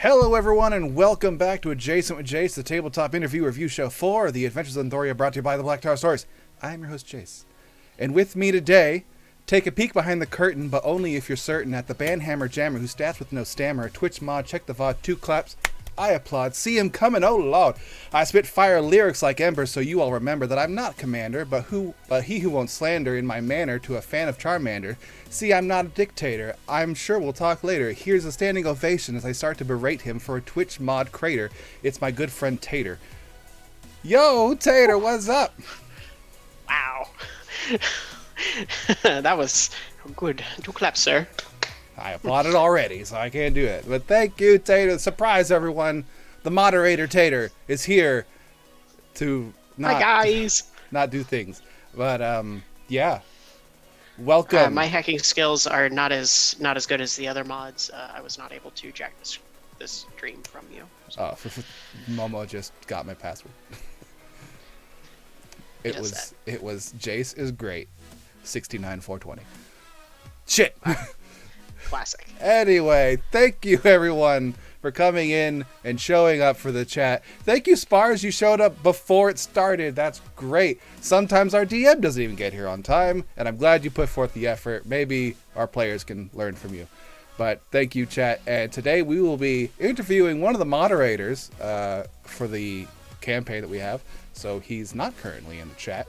Hello everyone and welcome back to Adjacent with Jace, the tabletop interview review show for The Adventures of Athoria, brought to you by the Black Tower Stories. I'm your host Jace, and with me today, take a peek behind the curtain, but only if you're certain, at the Bandhammer Jammer who stats with no stammer, Twitch mod, check the VOD, 2 claps, I applaud, see him coming, oh lord. I spit fire lyrics like ember, so you all remember that I'm not commander, but he who won't slander in my manner to a fan of Charmander. See, I'm not a dictator. I'm sure we'll talk later. Here's a standing ovation as I start to berate him for a Twitch mod crater. It's my good friend Tator. Yo, Tator, what's up? Wow. That was good. 2 claps, sir. I applauded already, so I can't do it. But thank you, Tator. Surprise, everyone. The moderator, Tator, is here to not do things. But, yeah. Welcome. My hacking skills are not as good as the other mods. I was not able to jack this dream from you. So. Oh, Momo just got my password. It was Jace is great. 69420. Shit. Classic. Anyway, thank you everyone for coming in and showing up for the chat. Thank you, Spars. You showed up before it started. That's great. Sometimes our DM doesn't even get here on time, and I'm glad you put forth the effort. Maybe our players can learn from you. But thank you, chat. And today we will be interviewing one of the moderators for the campaign that we have. So he's not currently in the chat.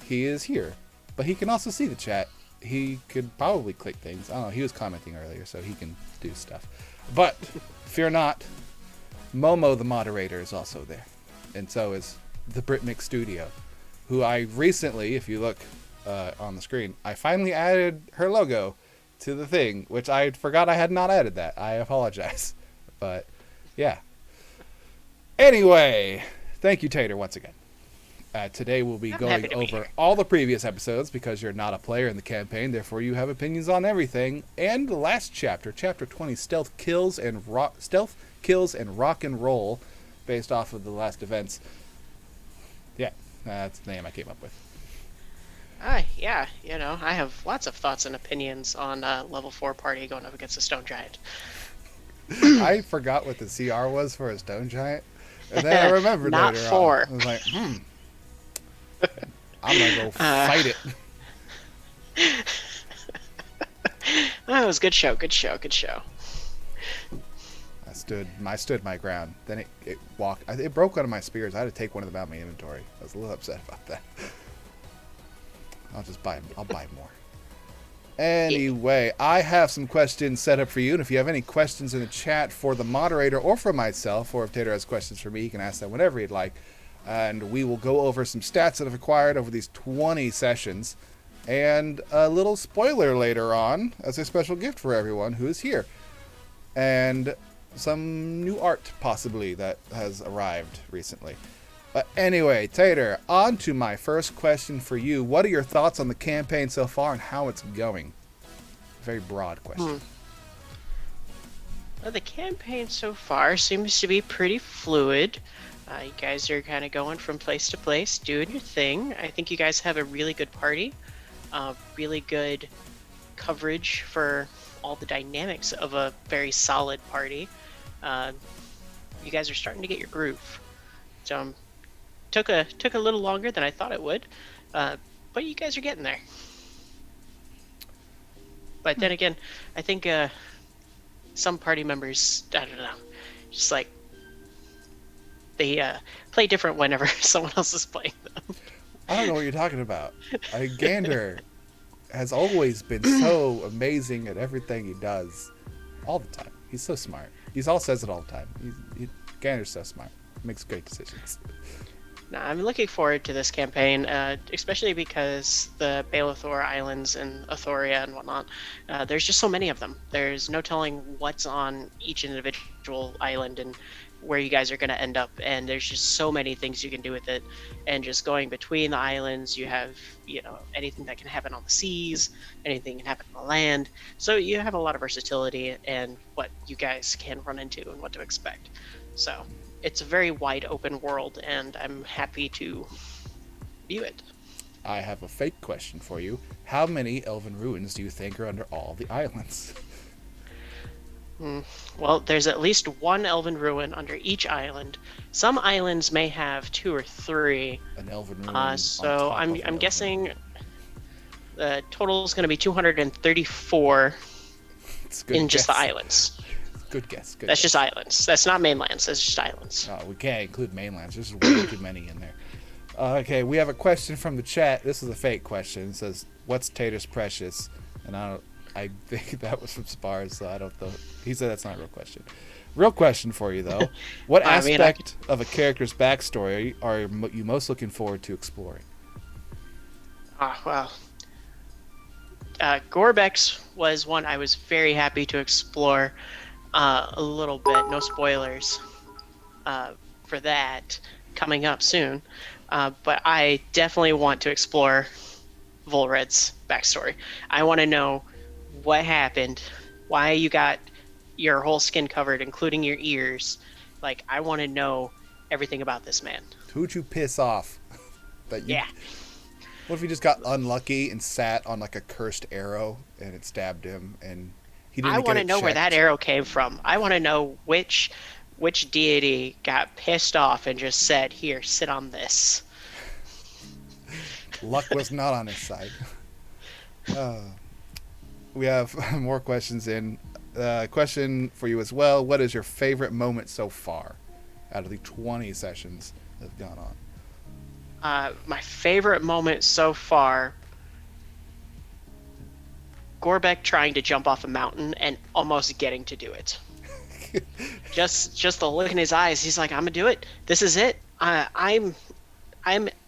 He is here, but he can also see the chat. He could probably click things. I don't know. He was commenting earlier, so he can do stuff. But fear not, Momo the Moderator is also there. And so is the Britmix Studio, who I recently, if you look on the screen, I finally added her logo to the thing, which I forgot I had not added that. I apologize. But, yeah. Anyway, thank you, Tator, once again. Today we'll be going over all the previous episodes because you're not a player in the campaign, therefore you have opinions on everything. And the last chapter, Chapter 20, Stealth Kills and Rock and Roll, based off of the last events. Yeah, that's the name I came up with. Yeah, I have lots of thoughts and opinions on level 4 party going up against a stone giant. I forgot what the CR was for a stone giant, and then I remembered Not later 4. on. I was like, I'm gonna go fight it. That was good show. I stood my ground. Then it walked. It broke one of my spears. I had to take one of them out of my inventory. I was a little upset about that. I'll buy more. Anyway, I have some questions set up for you, and if you have any questions in the chat for the moderator or for myself, or if Tator has questions for me, you can ask them whenever you'd like. And we will go over some stats that I've acquired over these 20 sessions, and a little spoiler later on as a special gift for everyone who is here. And some new art, possibly, that has arrived recently. But anyway, Tator, on to my first question for you. What are your thoughts on the campaign so far and how it's going? Very broad question. Well, the campaign so far seems to be pretty fluid. You guys are kind of going from place to place, doing your thing. I think you guys have a really good party, really good coverage for all the dynamics of a very solid party. You guys are starting to get your groove. So took a little longer than I thought it would, but you guys are getting there. But then again, I think some party members, I don't know, just like they play different whenever someone else is playing them. I don't know what you're talking about. Gander has always been so amazing at everything he does, all the time. He's so smart. He all says it all the time. Gander's so smart. He makes great decisions. Now, I'm looking forward to this campaign, especially because the Baelathor Islands and Athoria and whatnot, there's just so many of them. There's no telling what's on each individual island and where you guys are going to end up, and there's just so many things you can do with it. And just going between the islands, you have anything that can happen on the seas, anything can happen on the land, so you have a lot of versatility and what you guys can run into and what to expect. So it's a very wide open world, and I'm happy to view it. I have a fake question for you. How many elven ruins do you think are under all the islands? Well, there's at least one elven ruin under each island. Some islands may have 2 or 3. An elven ruin. So I'm guessing the total is going to be 234 in just the islands. Good guess. That's just islands. That's not mainlands. That's just islands. Oh, we can't include mainlands. There's way too many in there. Okay, we have a question from the chat. This is a fake question. It says, "What's Tator's precious?" And I think that was from Spars, so I don't know. He said that's not a real question. Real question for you, though. What aspect of a character's backstory are you most looking forward to exploring? Gorbex was one I was very happy to explore a little bit. No spoilers for that coming up soon. But I definitely want to explore Volred's backstory. I want to know what happened, why you got your whole skin covered, including your ears. Like, I want to know everything about this man. Who'd you piss off? Yeah. What if he just got unlucky and sat on like a cursed arrow and it stabbed him and he didn't? I want to know where that arrow came from. I want to know which deity got pissed off and just said, "Here, sit on this." Luck was not on his side. We have more questions in. Question for you as well. What is your favorite moment so far out of the 20 sessions that have gone on? My favorite moment so far, Gorbeck trying to jump off a mountain and almost getting to do it. Just the look in his eyes. He's like, I'm gonna do it. This is it. I'm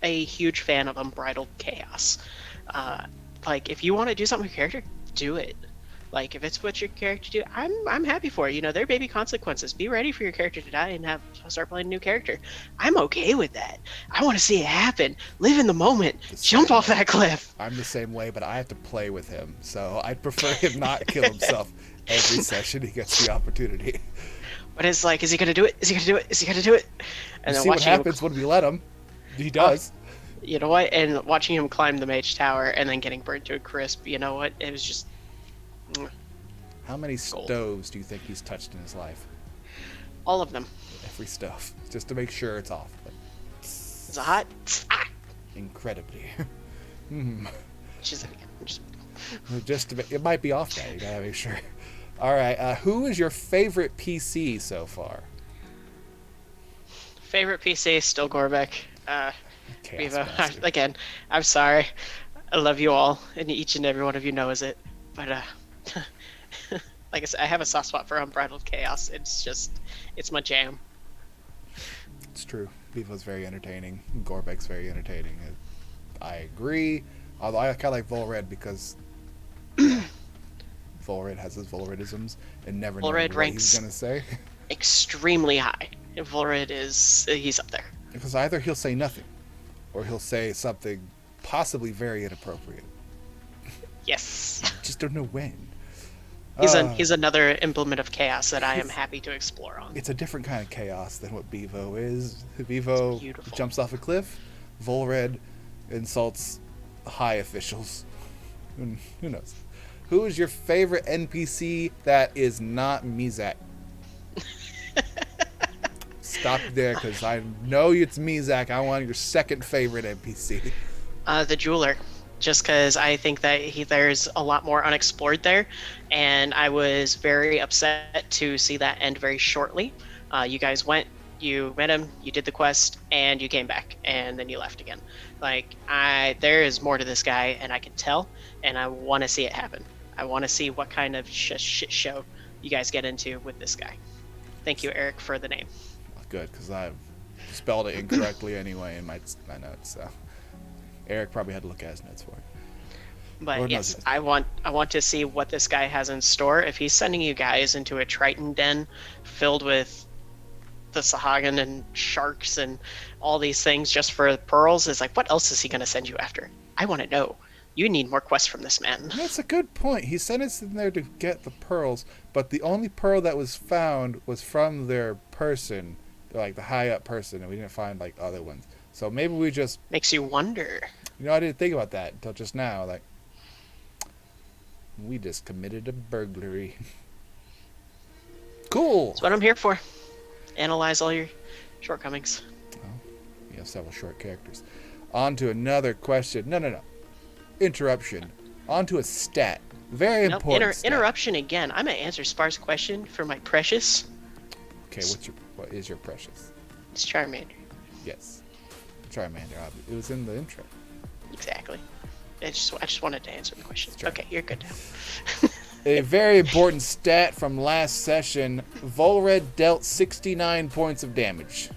a huge fan of unbridled chaos. Like, if you want to do something with your character, do it. Like, if it's what your character do, I'm happy for it. You know, there may be consequences. Be ready for your character to die and start playing a new character. I'm okay with that. I want to see it happen. Live in the moment. Jump off that cliff. I'm the same way, but I have to play with him, so I'd prefer him not kill himself every session he gets the opportunity. But it's like, is he gonna do it? Is he gonna do it? Is he gonna do it? And then see what happens when we let him. He does. You know what? And watching him climb the mage tower and then getting burnt to a crisp, you know what? It was just... How many stoves do you think he's touched in his life? All of them. Every stove, just to make sure it's off. But... Is it hot? Incredibly. Just it might be off now. You gotta make sure. All right. Who is your favorite PC so Favorite PC is still Gorbek. Vivo. Again, I'm sorry. I love you all, and each and every one of you knows it. But like I said, I have a soft spot for Unbridled Chaos. It's my jam. It's true. Vivo's very entertaining. Gorbek's very entertaining. I agree. Although I kind of like Volred because Volred has his Volredisms and never knows what he's going to say. Extremely high. And Volred he's up there. Because either he'll say nothing, or he'll say something possibly very inappropriate. Yes. I just don't know when. He's another implement of chaos that I am happy to explore on. It's a different kind of chaos than what Bevo is. Bevo jumps off a cliff. Volred insults high officials. Who knows? Who is your favorite NPC that is not Mizak? Stop there, because I know it's Mizak. I want your second favorite NPC. The Jeweler. Just because I think that there's a lot more unexplored there, and I was very upset to see that end very shortly. You guys went, you met him, you did the quest, and you came back, and then you left again. Like, there is more to this guy, and I can tell, and I want to see it happen. I want to see what kind of shit show you guys get into with this guy. Thank you, Eric, for the name. Good, because I've spelled it incorrectly anyway in my notes, so... Eric probably had to look at his notes for it. But yes, I want to see what this guy has in store. If he's sending you guys into a Triton den filled with the Sahagin and sharks and all these things just for pearls, it's like, what else is he going to send you after? I want to know. You need more quests from this man. That's a good point. He sent us in there to get the pearls, but the only pearl that was found was from their person, like the high up person, and we didn't find like other ones. So maybe we just... Makes you wonder. You know, I didn't think about that until just now. Like, we just committed a burglary. Cool. That's what I'm here for. Analyze all your shortcomings. Well, you have several short characters. On to another question. No. Interruption. On to a stat. Very important stat. Interruption again. I'm going to answer Spar's question for my precious. Okay, what is your precious? It's Charmander. Yes. Charmander. It was in the intro. Exactly. I just wanted to answer the question. Okay, you're good now. A very important stat from last session. Volred dealt 69 points of damage.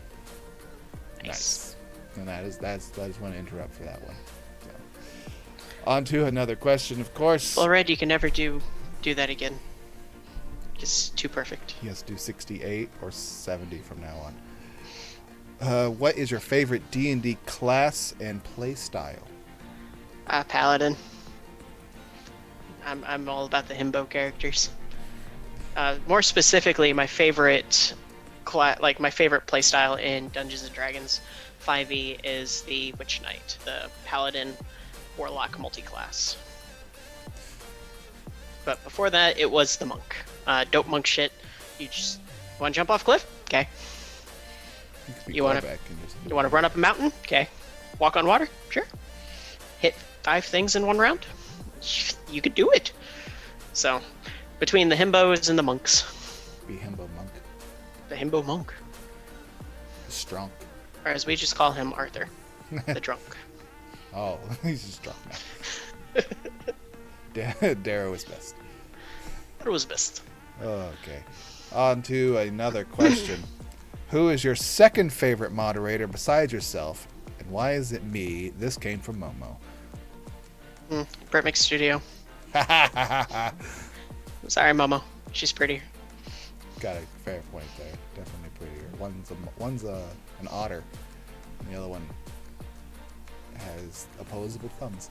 Nice. And I just want to interrupt for that one. So. On to another question, of course. Volred, you can never do that again. It's too perfect. He has to do 68 or 70 from now on. What is your favorite D&D class and play style? Paladin. I'm all about the himbo characters. More specifically, my favorite my favorite play style in Dungeons and Dragons 5e is the Witch Knight, the Paladin Warlock multi-class. But before that, it was the monk. Dope monk shit. You want to jump off a cliff? Okay. You want to run up a mountain? Okay. Walk on water? Sure. Hit 5 things in one round? You could do it. So, between the himbos and the monks. Be himbo monk. The himbo monk. Strong. Or as we just call him, Arthur. The drunk. Oh, he's just drunk now. Darrow is best. Darrow is best. Oh, okay. On to another question. Who is your second favorite moderator besides yourself, and why is it me? This came from Momo. Brit Mix Studio. Sorry, Momo. She's prettier. Got a fair point there. Definitely prettier. One's an otter, and the other one has opposable thumbs.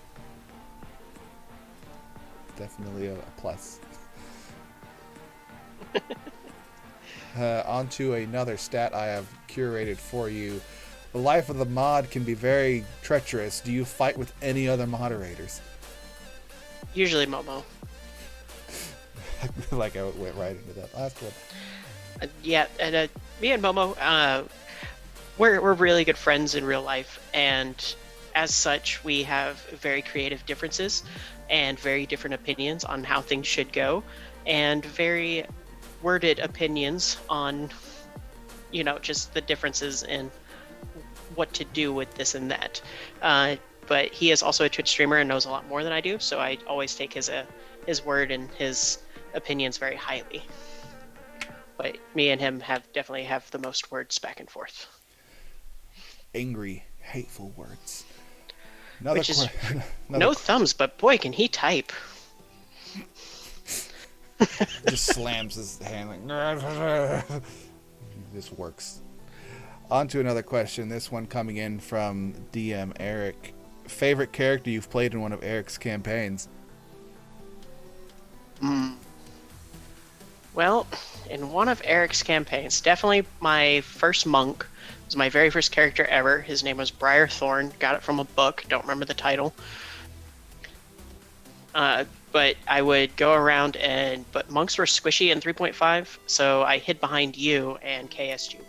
Definitely a plus. On to another stat I have curated for you. The life of the mod can be very treacherous. Do you fight with any other moderators? Usually Momo. Like I went right into that last one. Yeah, and me and Momo, we're really good friends in real life, and as such, we have very creative differences and very different opinions on how things should go, and very worded opinions on, just the differences in what to do with this and that. But he is also a Twitch streamer and knows a lot more than I do, so I always take his word and his opinions very highly. But me and him definitely have the most words back and forth. Angry, hateful words. No thumbs, but boy, can he type. Just slams his hand like this works. On to another question. This one coming in from DM Eric. Favorite character you've played in one of Eric's campaigns? Well, in one of Eric's campaigns, definitely my first monk. It was my very first character ever. His name was Briar Thorn. Got it from a book. Don't remember the title. But I would go around but monks were squishy in 3.5, so I hid behind you and KS'd you.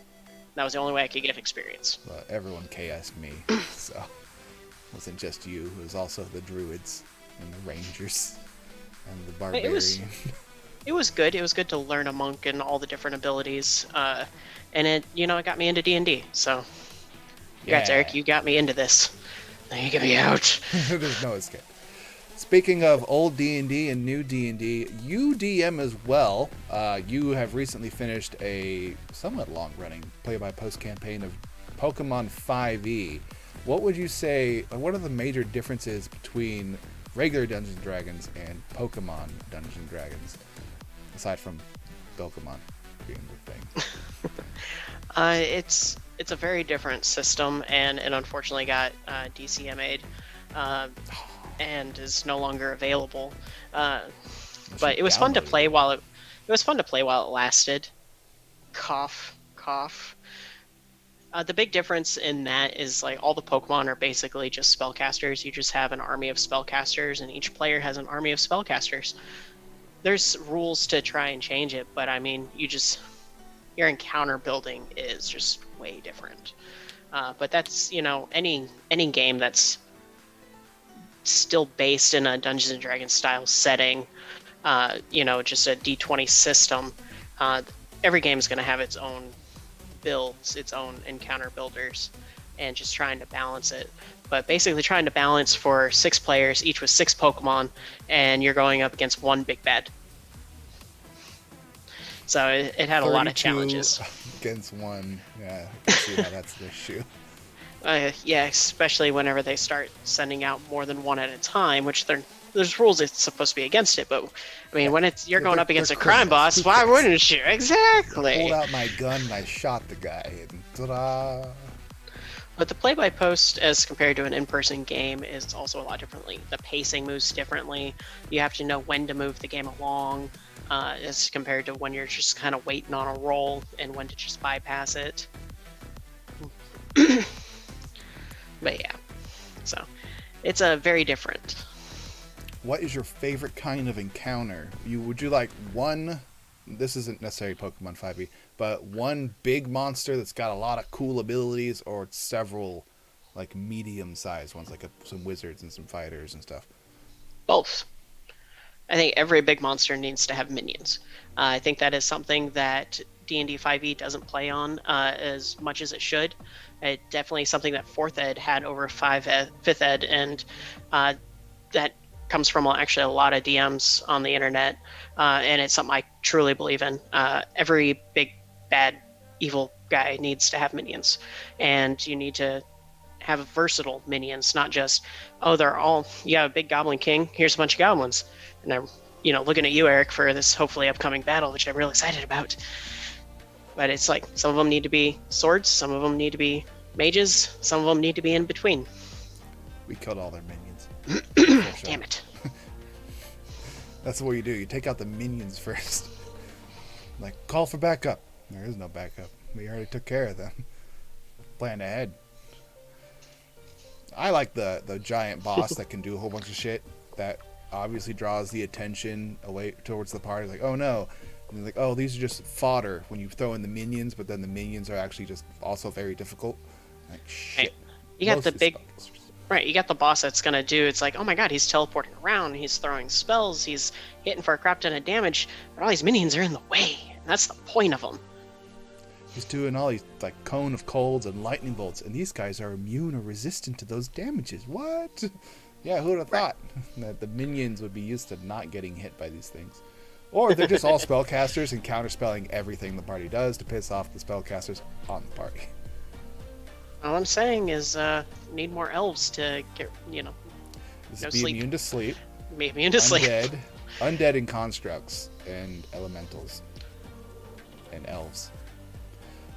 That was the only way I could get experience. Well, everyone KS'd me, so it wasn't just you. It was also the druids and the rangers and the barbarian. It was good. It was good to learn a monk and all the different abilities, and it got me into D&D. So, congrats, Eric. You got me into this. Now you get me out. There's no escape. Speaking of old D&D and new D&D, you DM as well. You have recently finished a somewhat long-running play-by-post campaign of Pokemon 5e. What would you say, what are the major differences between regular Dungeons & Dragons and Pokemon Dungeons & Dragons, aside from Pokemon being the thing? It's a very different system, and it unfortunately got DCMA'd. And is no longer available. But it was fun to play while it lasted. Cough, cough. The big difference in that is like all the Pokemon are basically just spellcasters. You just have an army of spellcasters, and each player has an army of spellcasters. There's rules to try and change it, but I mean, your encounter building is just way different. But that's any game that's still based in a Dungeons and Dragons style setting, just a D20 system. Every game is going to have its own builds, its own encounter builders, and just trying to balance it. But basically trying to balance for 6 players, each with 6 Pokemon, and you're going up against one big bad. So it had a lot of challenges. Against one, yeah, I can see how that's the issue. Yeah, especially whenever they start sending out more than one at a time, which there's rules it's supposed to be against it, but I mean, when you're going up against a crime boss, why wouldn't you? Exactly. I pulled out my gun and I shot the guy, and ta-da! But the play-by-post, as compared to an in-person game, is also a lot differently. The pacing moves differently. You have to know when to move the game along, as compared to when you're just kind of waiting on a roll and when to just bypass it. But yeah, so it's a very different. What is your favorite kind of encounter? Would you like one? This isn't necessarily Pokemon 5e, but one big monster that's got a lot of cool abilities, or several like medium-sized ones, like some wizards and some fighters and stuff. Both. I think every big monster needs to have minions. I think that is something that D&D 5e doesn't play on as much as it should. It definitely something that 4th Ed had over 5th Ed, and that comes from actually a lot of DMs on the internet, and it's something I truly believe in. Every big, bad, evil guy needs to have minions, and you need to have versatile minions, not just, oh, you have a big goblin king, here's a bunch of goblins. And I'm, looking at you, Eric, for this hopefully upcoming battle, which I'm really excited about. But it's like, some of them need to be swords, some of them need to be mages, some of them need to be in between. We killed all their minions. Damn it. That's what you do. You take out the minions first. Like, call for backup. There is no backup. We already took care of them. Plan ahead. I like the giant boss that can do a whole bunch of shit that obviously draws the attention away towards the party. Like, oh no. And like, oh, these are just fodder when you throw in the minions, but then the minions are actually just also very difficult. Like, shit. You got the big... Right, you got the boss that's gonna do, it's like, oh my god, he's teleporting around, he's throwing spells, he's hitting for a crap ton of damage, but all these minions are in the way, and that's the point of them. He's doing all these, like, cone of colds and lightning bolts, and these guys are immune or resistant to those damages. What? Yeah, who would have thought that the minions would be used to not getting hit by these things? Or they're just all spellcasters and counterspelling everything the party does to piss off the spellcasters on the party. All I'm saying is, need more elves to get, no sleep. Immune to sleep. Be immune to sleep. Undead and constructs and elementals and elves.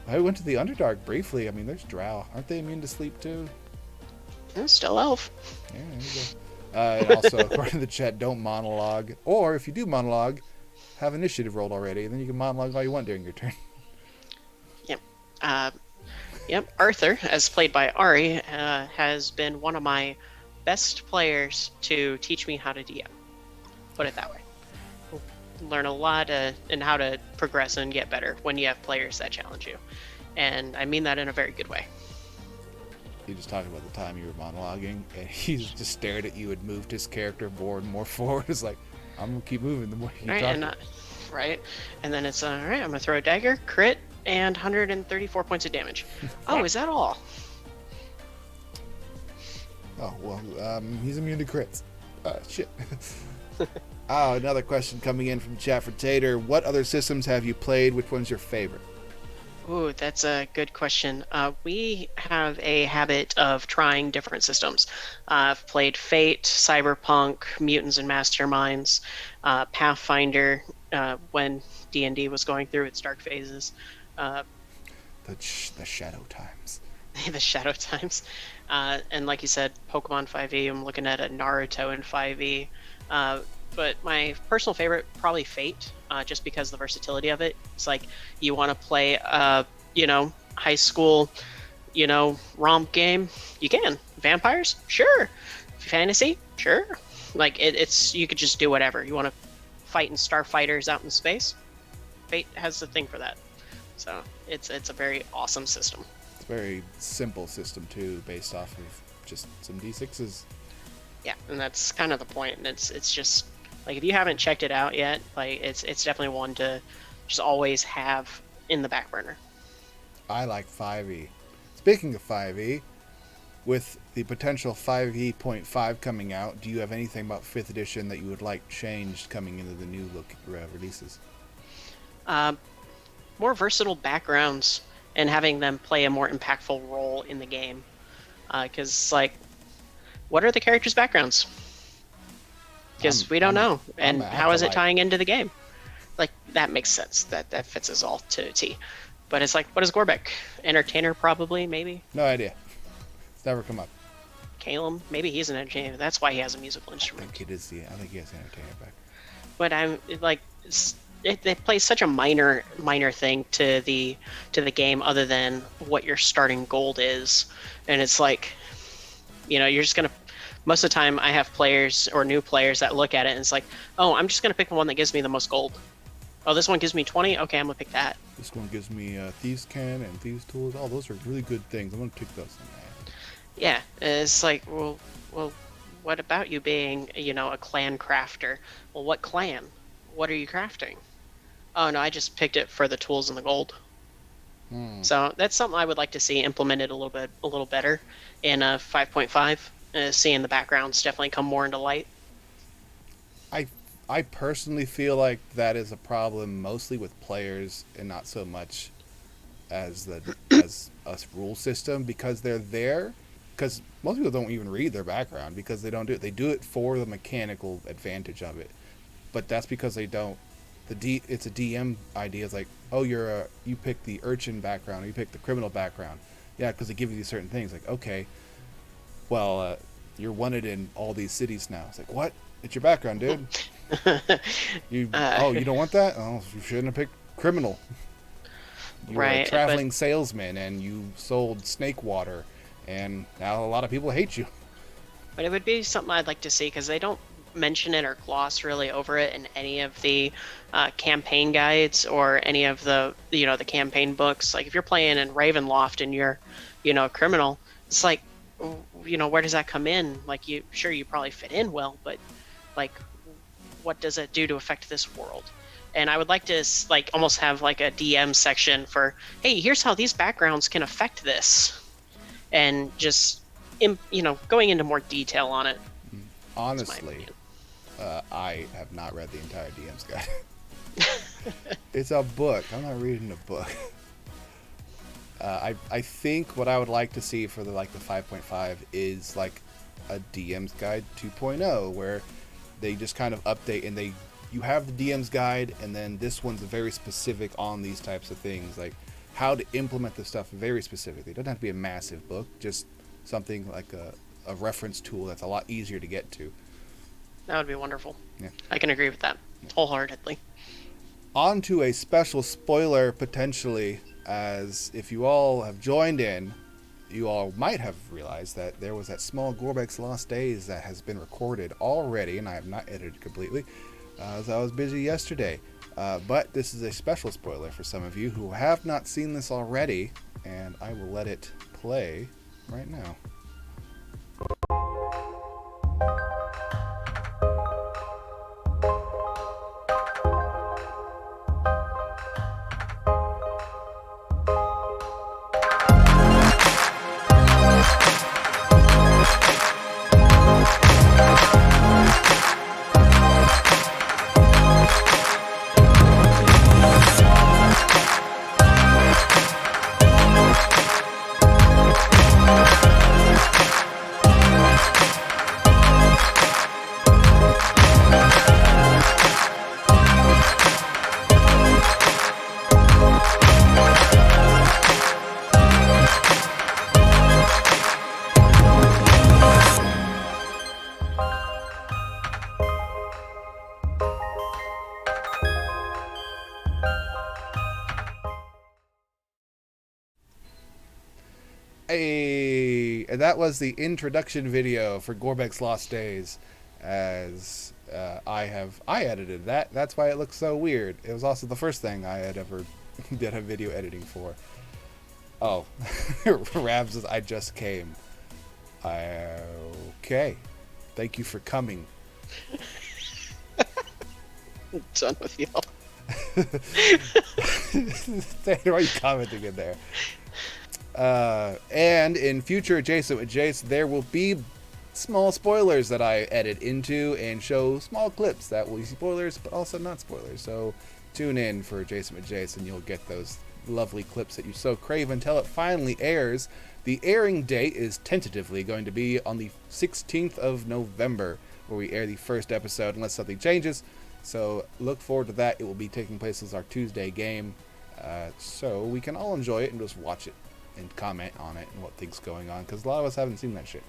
I went to the Underdark briefly. I mean, there's drow. Aren't they immune to sleep too? Still elf. Yeah, there you go. And also, according to the chat, don't monologue. Or if you do monologue, have initiative rolled already, and then you can monologue all you want during your turn. Yep. Yep, Arthur, as played by Ari, has been one of my best players to teach me how to DM. Put it that way. Learn a lot in how to progress and get better when you have players that challenge you. And I mean that in a very good way. He just talked about the time you were monologuing, and he just stared at you and moved his character more and more forward. It's like, I'm going to keep moving the more you talk. Right? And then it's, all right, I'm going to throw a dagger, crit, and 134 points of damage. Oh, is that all? Oh, well, he's immune to crits. Shit. Oh, another question coming in from chat for Tator. What other systems have you played? Which one's your favorite? Ooh, that's a good question. We have a habit of trying different systems. I've played Fate, Cyberpunk, Mutants and Masterminds, Pathfinder, when D&D was going through its dark phases. The Shadow Times. The Shadow Times. And like you said, Pokemon 5e. I'm looking at a Naruto in 5e. But my personal favorite, probably Fate, just because of the versatility of it. It's like, you want to play high school, romp game? You can. Vampires? Sure. Fantasy? Sure. Like, it's you could just do whatever. You want to fight in starfighters out in space? Fate has a thing for that. So it's a very awesome system. It's a very simple system too, based off of just some D6s. Yeah, and that's kind of the point. And it's just like, if you haven't checked it out yet, like it's definitely one to just always have in the back burner. I like 5e. Speaking of 5e, with the potential 5e.5 coming out, do you have anything about 5th edition that you would like changed coming into the new releases? More versatile backgrounds and having them play a more impactful role in the game. Because, like, what are the characters' backgrounds? Because we don't know. And how is it tying into the game? Like, that makes sense. That fits us all to a T. But it's like, what is Gorbek? Entertainer, probably, maybe? No idea. It's never come up. Calum, maybe he's an entertainer. That's why he has a musical instrument. I think he has an entertainer back. But I'm like, it plays such a minor thing to the game, other than what your starting gold is. And it's like, you're just gonna. Most of the time, I have players or new players that look at it and it's like, oh, I'm just gonna pick the one that gives me the most gold. Oh, this one gives me 20. Okay, I'm gonna pick that. This one gives me Thieves' Can and Thieves' Tools. Oh, those are really good things. I'm gonna pick those. Yeah, it's like, well, what about you being, a clan crafter? Well, what clan? What are you crafting? Oh no, I just picked it for the tools and the gold. So that's something I would like to see implemented a little better in 5.5. Seeing the backgrounds definitely come more into light. I I personally feel like that is a problem mostly with players and not so much as a rule system, because they're there because most people don't even read their background because they don't do it. They do it for the mechanical advantage of it, but that's because they don't. It's a DM idea. It's like, oh, you pick the urchin background or you pick the criminal background, yeah, because they give you these certain things. Like, okay, well, you're wanted in all these cities now. It's like, what? It's your background, dude. You you don't want that? Oh, you shouldn't have picked criminal. You were a traveling salesman and you sold snake water, and now a lot of people hate you. But it would be something I'd like to see, because they don't mention it or gloss really over it in any of the campaign guides or any of the the campaign books. Like if you're playing in Ravenloft and you're a criminal, it's like, where does that come in? Like, you probably fit in well, but like, what does it do to affect this world? And I would like to like almost have like a DM section for, hey, here's how these backgrounds can affect this, and just going into more detail on it. Honestly, I have not read the entire DM's guide. It's a book. I'm not reading a book. I think what I would like to see for the 5.5 is like a DM's guide 2.0, where they just kind of update, and you have the DM's guide, and then this one's very specific on these types of things, like how to implement the stuff very specifically. It doesn't have to be a massive book, just something like a reference tool that's a lot easier to get to. That would be wonderful. Yeah. I can agree with that wholeheartedly. On to a special spoiler, potentially, as if you all have joined in, you all might have realized that there was that small Gorbek's Lost Days that has been recorded already, and I have not edited completely, as I was busy yesterday. But this is a special spoiler for some of you who have not seen this already, and I will let it play right now. And that was the introduction video for Gorbek's Lost Days, as I edited that. That's why it looks so weird. It was also the first thing I had ever did a video editing for. Oh, Rabs says, I just came. Okay. Thank you for coming. Done with y'all. Why are you commenting in there? And in future Adjacent with Jace, there will be small spoilers that I edit into and show small clips that will be spoilers, but also not spoilers. So tune in for Adjacent with Jace, and you'll get those lovely clips that you so crave until it finally airs. The airing date is tentatively going to be on the 16th of November, where we air the first episode, unless something changes. So look forward to that. It will be taking place as our Tuesday game, so we can all enjoy it and just watch it and comment on it and what things going on, because a lot of us haven't seen that shit.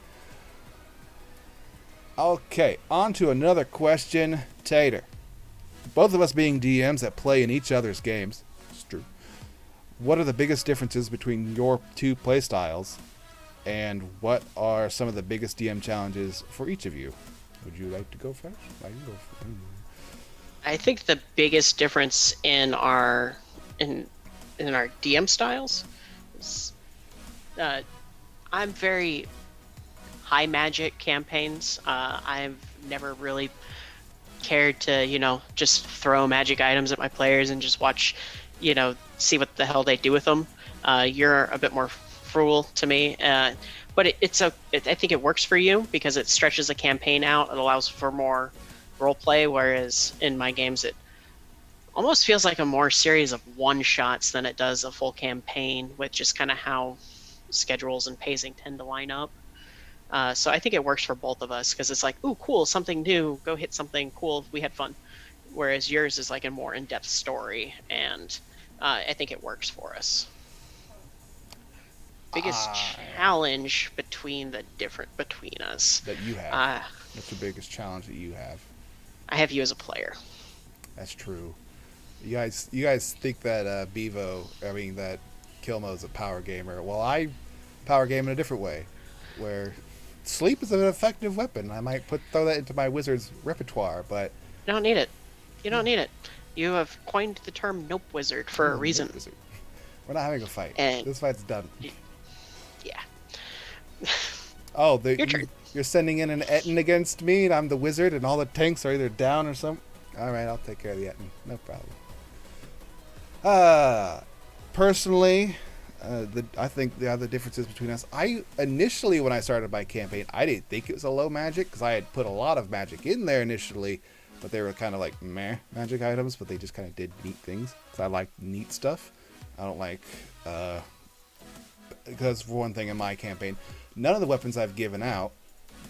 Okay, on to another question. Tator, both of us being DMs that play in each other's games, it's true, what are the biggest differences between your two play styles, and what are some of the biggest DM challenges for each of you? Would you like to go first? I can go first. I think the biggest difference in our DM styles is I'm very high magic campaigns. I've never really cared to just throw magic items at my players and just watch see what the hell they do with them. You're a bit more frugal to me, but I think it works for you because it stretches the campaign out. It allows for more role play, whereas in my games it almost feels like a more series of one shots than it does a full campaign, with just kind of how schedules and pacing tend to line up. So I think it works for both of us, because it's like, ooh, cool, something new, go hit something cool, we had fun. Whereas yours is like a more in-depth story, and I think it works for us. Biggest challenge between us that you have. What's the biggest challenge that you have? I have you as a player. That's true. You guys think that that Kilmo's a power gamer. Well, I power game in a different way, where sleep is an effective weapon. I might throw that into my wizard's repertoire, but you don't need it. You don't need it. You have coined the term Nope Wizard for a reason. Nope Wizard. We're not having a fight. This fight's done. Yeah. Oh, your turn. You're sending in an Etten against me, and I'm the wizard, and all the tanks are either down or something. All right, I'll take care of the Etten. No problem. Personally, I think the other differences between us. Initially, when I started my campaign, I didn't think it was a low magic, because I had put a lot of magic in there initially, but they were kind of like meh magic items, but they just kind of did neat things. Because I like neat stuff. I don't like because for one thing in my campaign, none of the weapons I've given out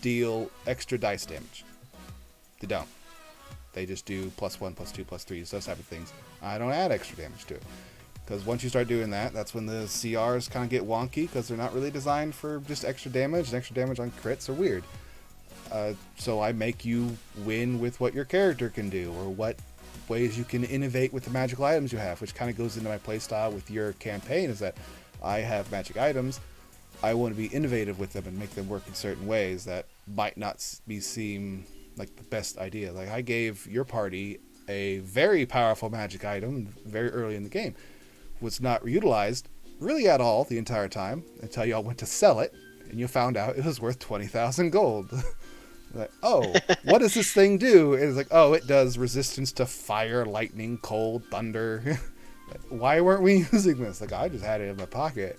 deal extra dice damage. They don't. They just do +1, +2, +3, those type of things. I don't add extra damage to it. Because once you start doing that, that's when the CRs kind of get wonky, because they're not really designed for just extra damage, and extra damage on crits are weird. So I make you win with what your character can do, or what ways you can innovate with the magical items you have, which kind of goes into my playstyle with your campaign, is that I have magic items. I want to be innovative with them and make them work in certain ways that might not seem like the best idea. Like, I gave your party a very powerful magic item very early in the game. Was not utilized really at all the entire time until y'all went to sell it, and you found out it was worth 20,000 gold. Like, oh, what does this thing do? And it's like, oh, it does resistance to fire, lightning, cold, thunder. Why weren't we using this? Like, I just had it in my pocket.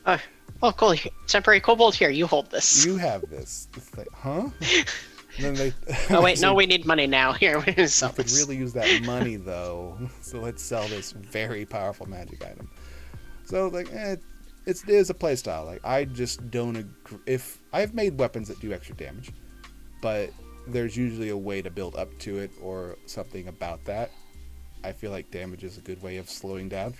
Oh, cool. Temporary kobold, here, you hold this. You have this. It's like, huh? And then oh, wait, no, we need money now. Here, we need we could really use that money, though. So let's sell this very powerful magic item. So, like, it is a playstyle. Like, I just don't agree. If I've made weapons that do extra damage, but there's usually a way to build up to it or something about that. I feel like damage is a good way of slowing down,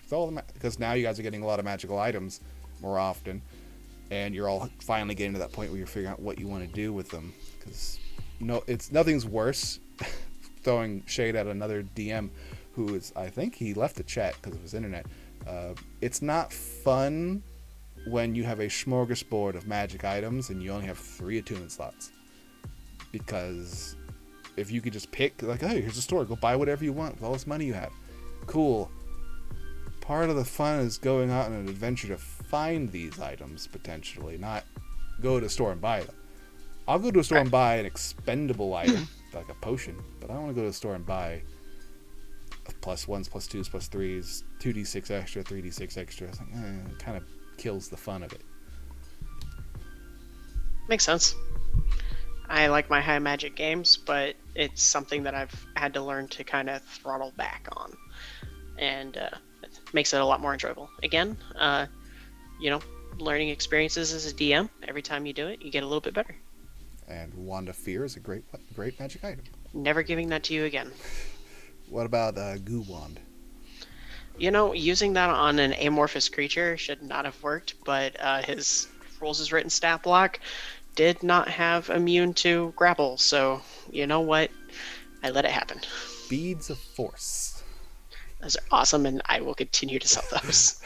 because now you guys are getting a lot of magical items more often, and you're all finally getting to that point where you're figuring out what you want to do with them. Because nothing's worse throwing shade at another DM who is, I think he left the chat because of his internet. It's not fun when you have a smorgasbord of magic items and you only have 3 attunement slots, because if you could just pick, like, hey, here's a store, go buy whatever you want with all this money you have. Cool. Part of the fun is going out on an adventure to find these items, potentially, not go to a store and buy them. I'll go to a store and buy an expendable item, like a potion, but I don't want to go to a store and buy +1s, +2s, +3s, 2d6 extra, 3d6 extra. It's like, it kind of kills the fun of it. Makes sense. I like my high magic games, but it's something that I've had to learn to kind of throttle back on, and it makes it a lot more enjoyable. Again, learning experiences as a DM. Every time you do it, you get a little bit better. And Wand of Fear is a great magic item. Never giving that to you again. What about Goo Wand? Using that on an amorphous creature should not have worked, but his rules as written stat block did not have immune to grapple, so you know what? I let it happen. Beads of Force. Those are awesome, and I will continue to sell those.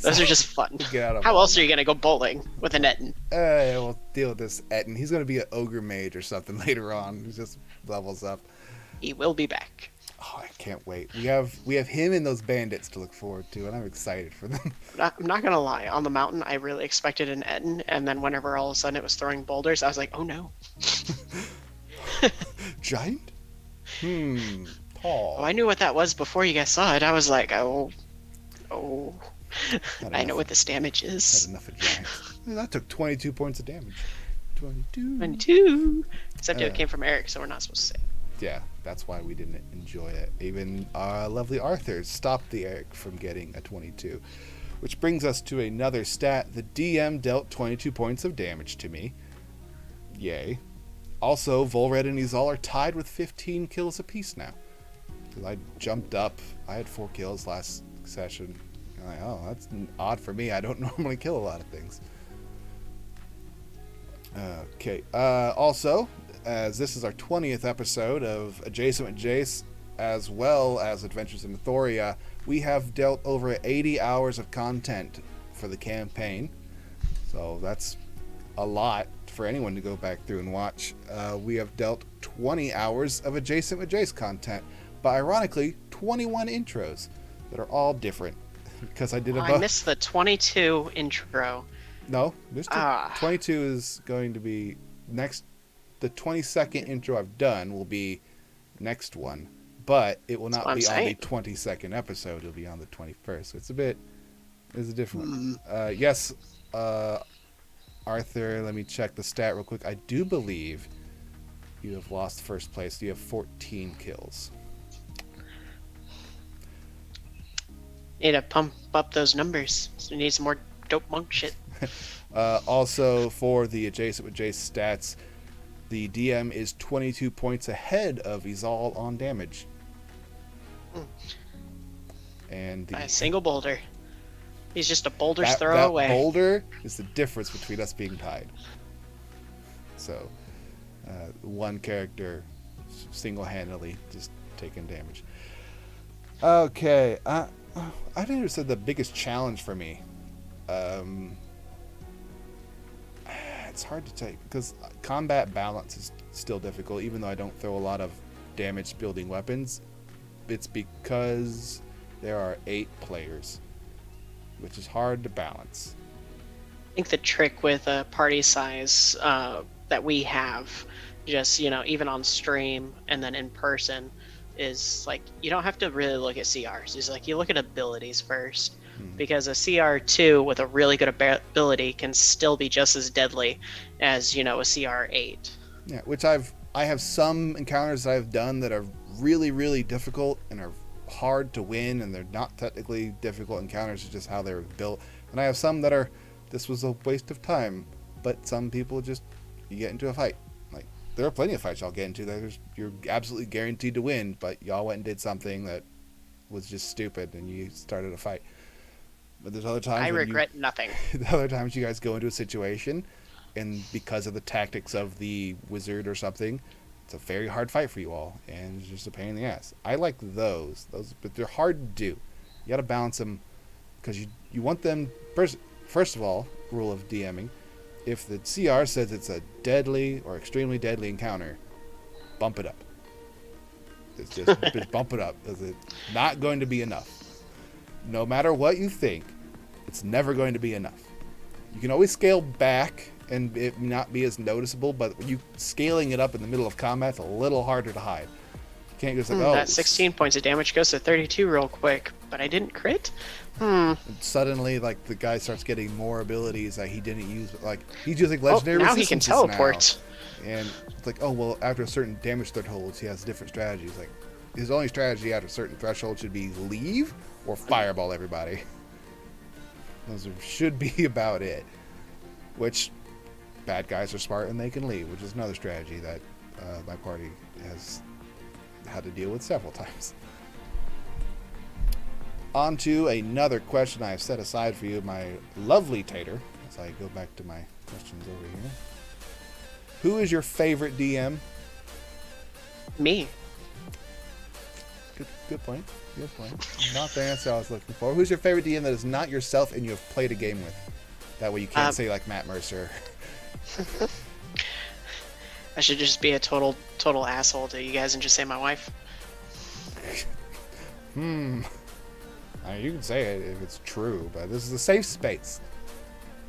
Those are just fun. How else are you going to go bowling with an Etten? We'll deal with this Etten. He's going to be an ogre mage or something later on. He just levels up. He will be back. Oh, I can't wait. We have him and those bandits to look forward to, and I'm excited for them. I'm not gonna lie. On the mountain, I really expected an Etten, and then whenever all of a sudden it was throwing boulders, I was like, oh no. Giant? Tall. Oh, I knew what that was before you guys saw it. I was like, oh. I know what this damage is. Had enough of giant. That took 22 points of damage. 22. 22. Except it came from Eric, so we're not supposed to say. Yeah, that's why we didn't enjoy it. Even lovely Arthur stopped the Eric from getting a 22. Which brings us to another stat. The DM dealt 22 points of damage to me. Yay. Also, Volred and Izal are tied with 15 kills apiece now. Because I jumped up. I had 4 kills last session. I'm like, oh, that's odd for me. I don't normally kill a lot of things. Okay. Also, as this is our 20th episode of Adjacent with Jace, as well as Adventures in Athoria, we have dealt over 80 hours of content for the campaign. So that's a lot for anyone to go back through and watch. We have dealt 20 hours of Adjacent with Jace content, but ironically, 21 intros that are all different. Because I did I missed the 22 intro. No, Mr. 22 is going to be next. The 22nd intro I've done will be next one, but it will not be on the 22nd episode. It'll be on the 21st. So it's a different one. Yes, Arthur, let me check the stat real quick. I do believe you have lost first place. You have 14 kills. Need to pump up those numbers. So we need some more dope monk shit. Also, for the Adjacent with Jace stats, the DM is 22 points ahead of Izal on damage. And by a single boulder. He's just a boulder's throw away. That boulder is the difference between us being tied. So, one character single-handedly just taking damage. Okay, I think it said the biggest challenge for me. It's hard to take because combat balance is still difficult, even though I don't throw a lot of damage-building weapons. It's because there are 8 players, which is hard to balance. I think the trick with a party size that we have, just, even on stream and then in person, is like you don't have to really look at CRs. It's like you look at abilities first, because a CR2 with a really good ability can still be just as deadly as a CR8. Yeah, which I have some encounters that I've done that are really, really difficult and are hard to win, and they're not technically difficult encounters. It's just how they're built. And I have some that are, this was a waste of time. But some people just, you get into a fight. Like, there are plenty of fights y'all get into that you're absolutely guaranteed to win, but y'all went and did something that was just stupid, and you started a fight. But there's other times I regret nothing. The other times you guys go into a situation, and because of the tactics of the wizard or something, it's a very hard fight for you all, and it's just a pain in the ass. I like those, but they're hard to do. You got to balance them, because you want them. First of all, rule of DMing: if the CR says it's a deadly or extremely deadly encounter, bump it up. It's just bump it up, because it's not going to be enough. No matter what you think, it's never going to be enough. You can always scale back and it not be as noticeable, but you scaling it up in the middle of combat's a little harder to hide. You can't just like, that 16 points of damage goes to 32 real quick, but I didn't crit? Suddenly, like, the guy starts getting more abilities that he didn't use. Like, he's using legendary now he can teleport. Now. And it's like, oh, well, after a certain damage thresholds, he has different strategies. Like, his only strategy after a certain threshold should be leave or fireball everybody. Those should be about it. Which, bad guys are smart and they can leave, which is another strategy that my party has had to deal with several times. On to another question I have set aside for you, my lovely Tator, as I go back to my questions over here. Who is your favorite DM? Me. Good point. Good point. Not the answer I was looking for. Who's your favorite DM that is not yourself and you have played a game with? That way you can't say like Matt Mercer. I should just be a total asshole to you guys and just say my wife. I mean, you can say it if it's true, but this is a safe space.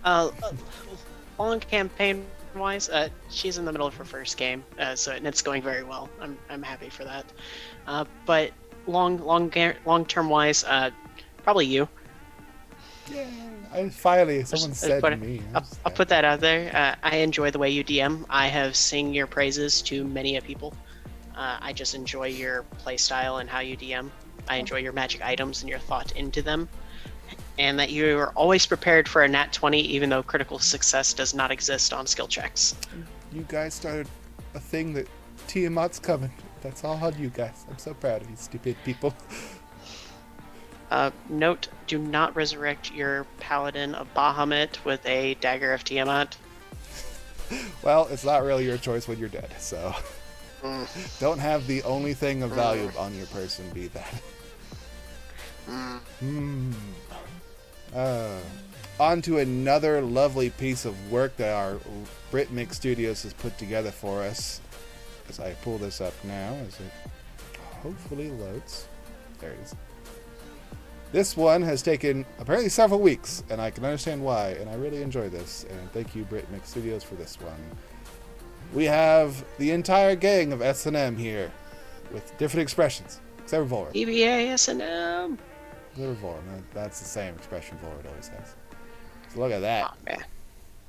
Long campaign wise, she's in the middle of her first game, so and it's going very well. I'm happy for that. But long term wise, probably you. Yeah, Finally, someone said put it, me. I'll put that out there. I enjoy the way you DM. I have sing your praises to many a people. I just enjoy your play style and how you DM. I enjoy your magic items and your thought into them. And that you are always prepared for a nat 20, even though critical success does not exist on skill checks. You guys started a thing that Tiamat's coming. That's all on you guys. I'm so proud of you, stupid people. Note, do not resurrect your Paladin of Bahamut with a Dagger of Tiamat. Well, it's not really your choice when you're dead, so... Don't have the only thing of value on your person be that. On to another lovely piece of work that our Britmix Studios has put together for us. As I pull this up now, as it hopefully loads. There it is. This one has taken apparently several weeks, and I can understand why, and I really enjoy this. And thank you, Britmix Studios, for this one. We have the entire gang of S&M here, with different expressions, except for Volred. EBA S&M. Except for Volred. That's the same expression Volred always has. So look at that. Oh, man.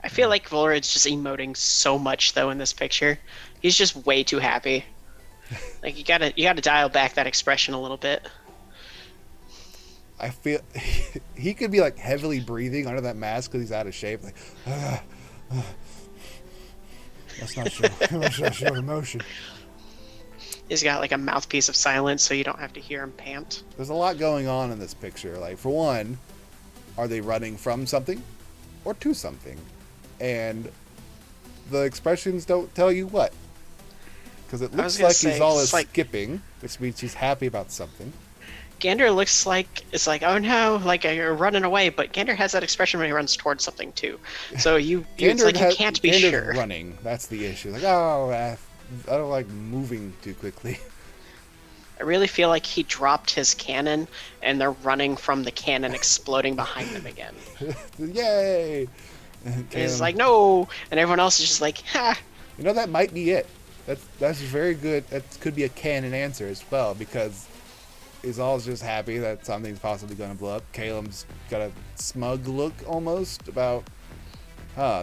I feel like Volred's just emoting so much though in this picture. He's just way too happy. Like you gotta dial back that expression a little bit. I feel he could be like heavily breathing under that mask because he's out of shape. Like, that's not show emotion. He's got like a mouthpiece of silence, so you don't have to hear him pant. There's a lot going on in this picture. Like, for one, are they running from something or to something? And the expressions don't tell you what. Because it looks like he's all skipping, which means he's happy about something. Gander looks like it's like, oh no, like you're running away, but Gander has that expression when he runs towards something too. So it's like you can't be sure. Running, that's the issue. Like, oh, I don't like moving too quickly. I really feel like he dropped his cannon, and they're running from the cannon exploding behind them again. Yay! And he's like, no, and everyone else is just like, ha. You know, that might be it. That's very good. That could be a canon answer as well, because Izal's just happy that something's possibly going to blow up. Caleb's got a smug look almost about,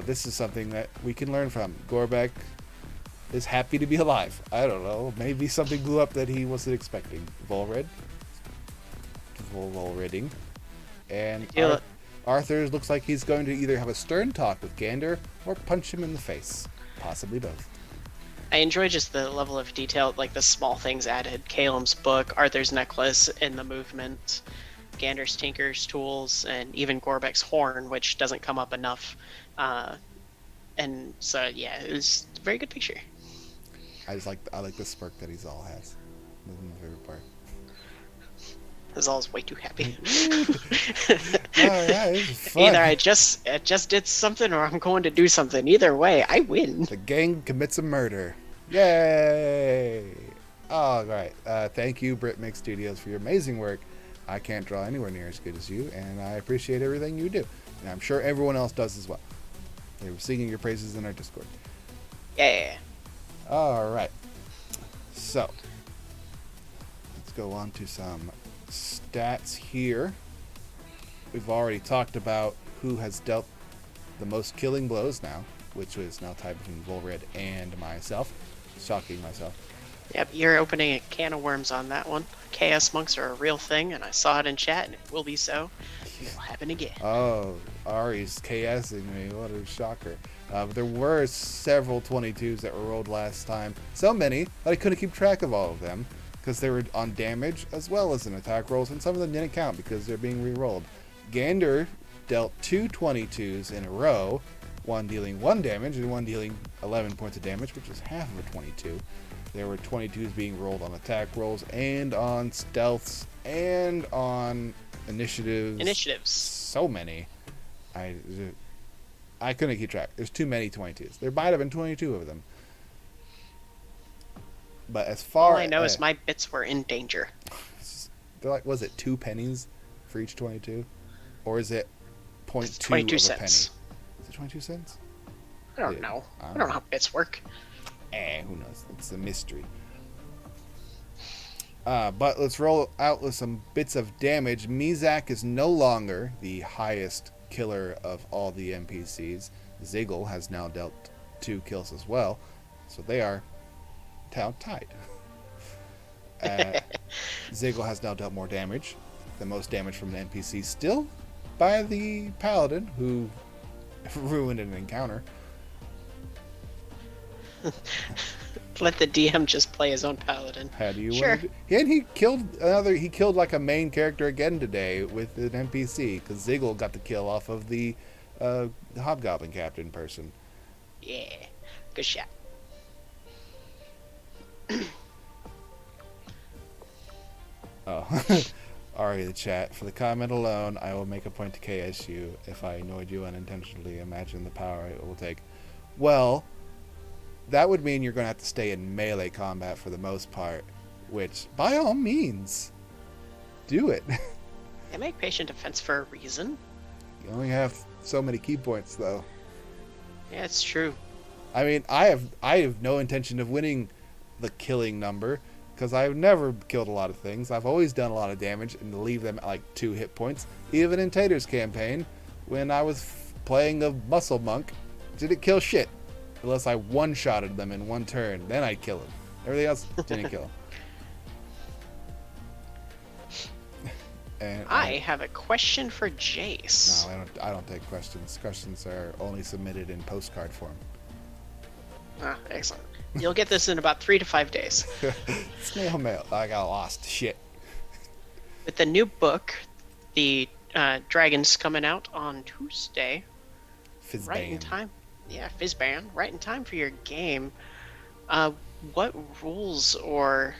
this is something that we can learn from. Gorbek is happy to be alive. I don't know. Maybe something blew up that he wasn't expecting. Volredding. And Arthur looks like he's going to either have a stern talk with Gander or punch him in the face. Possibly both. I enjoy just the level of detail, like the small things added. Caleb's book, Arthur's necklace, and the movement, Gander's Tinker's tools, and even Gorbek's horn, which doesn't come up enough. And so, yeah, it was a very good picture. I like the smirk that Izal has. That's my favorite part. Izal's way too happy. Yeah, it's fun. Either I just did something or I'm going to do something. Either way, I win. The gang commits a murder. Yay! All right. Thank you, Britmix Studios, for your amazing work. I can't draw anywhere near as good as you, and I appreciate everything you do. And I'm sure everyone else does as well. They were singing your praises in our Discord. Yeah. All right. So, let's go on to some stats here. We've already talked about who has dealt the most killing blows now, which is now tied between Volred and myself. Shocking myself. Yep, you're opening a can of worms on that one. Chaos monks are a real thing, and I saw it in chat, and it will be so. It will happen again. Oh, Ari's KSing me. What a shocker. But there were several 22s that were rolled last time. So many that I couldn't keep track of all of them, because they were on damage as well as in attack rolls, and some of them didn't count because they're being re-rolled. Gander dealt 2 22s in a row, one dealing 1 damage and one dealing 11 points of damage, which is half of a 22. There were 22s being rolled on attack rolls and on stealths and on initiatives. So many. I couldn't keep track. There's too many 22s. There might have been 22 of them. But as far all I know is my bits were in danger. They're like, was it 2 pennies for each 22? Or is it 0.2 22 of cents. a penny? Is it 22 cents? I don't know. I don't know how bits work. Who knows? It's a mystery. But let's roll out with some bits of damage. Mizak is no longer the highest killer of all the NPCs. Ziggle has now dealt 2 kills as well, so they are tied. Ziggle has now dealt more damage, the most damage from an NPC, still by the paladin who ruined an encounter. Let the DM just play his own paladin. How do you Sure. want to do? And he killed like a main character again today with an NPC, because Ziggle got the kill off of the hobgoblin captain person. Yeah, good shot. Oh. Ari, the chat. For the comment alone, I will make a point to KSU. If I annoyed you unintentionally, imagine the power it will take. Well, that would mean you're going to have to stay in melee combat for the most part, which, by all means, do it. They make patient defense for a reason. You only have so many key points, though. Yeah, it's true. I mean, I have no intention of winning the killing number, because I've never killed a lot of things. I've always done a lot of damage and leave them at like 2 hit points. Even in Tator's campaign, when I was playing a muscle monk, didn't kill shit. Unless I one-shotted them in one turn. Then I'd kill him. Everything else didn't kill him. And I have a question for Jace. No, I don't take questions. Questions are only submitted in postcard form. Ah, excellent. You'll get this in about 3 to 5 days. Snail mail. I got lost. Shit. With the new book, the Dragon's coming out on Tuesday. Fizzbang. Right in time. Yeah, Fizzban. Right in time for your game. What rules or